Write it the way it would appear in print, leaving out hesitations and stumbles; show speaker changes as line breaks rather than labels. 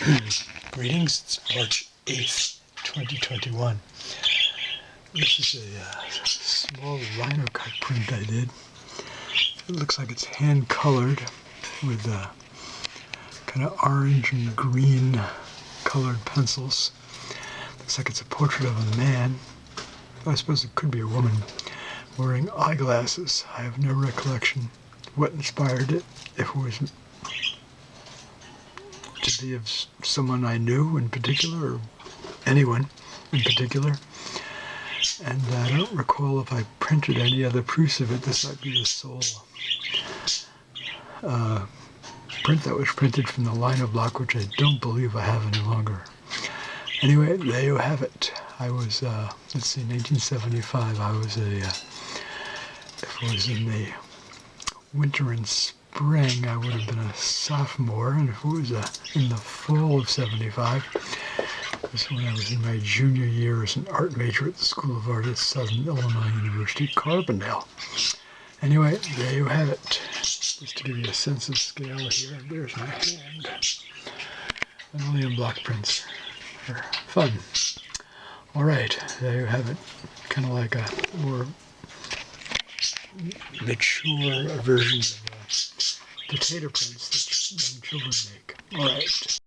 Greetings, it's March 8th, 2021. This is a small linocut print I did. It looks like it's hand-colored with kind of orange and green colored pencils. Looks like it's a portrait of a man. I suppose it could be a woman wearing eyeglasses. I have no recollection what inspired it, if it was to be of someone I knew in particular, or anyone in particular. And I don't recall if I printed any other proofs of it. This might be the sole print that was printed from the lino block, which I don't believe I have any longer. Anyway, there you have it. I was, let's see, 1975. I was if it was in the winter and spring, I would have been a sophomore, and if it was in the fall of 75, this is when I was in my junior year as an art major at the School of Art at Southern Illinois University, Carbondale. Anyway, there you have it. Just to give you a sense of scale here, there's my hand. Linoleum block prints are fun. Alright, there you have it. Kind of like a more mature version of potato prints that young children make. Alright.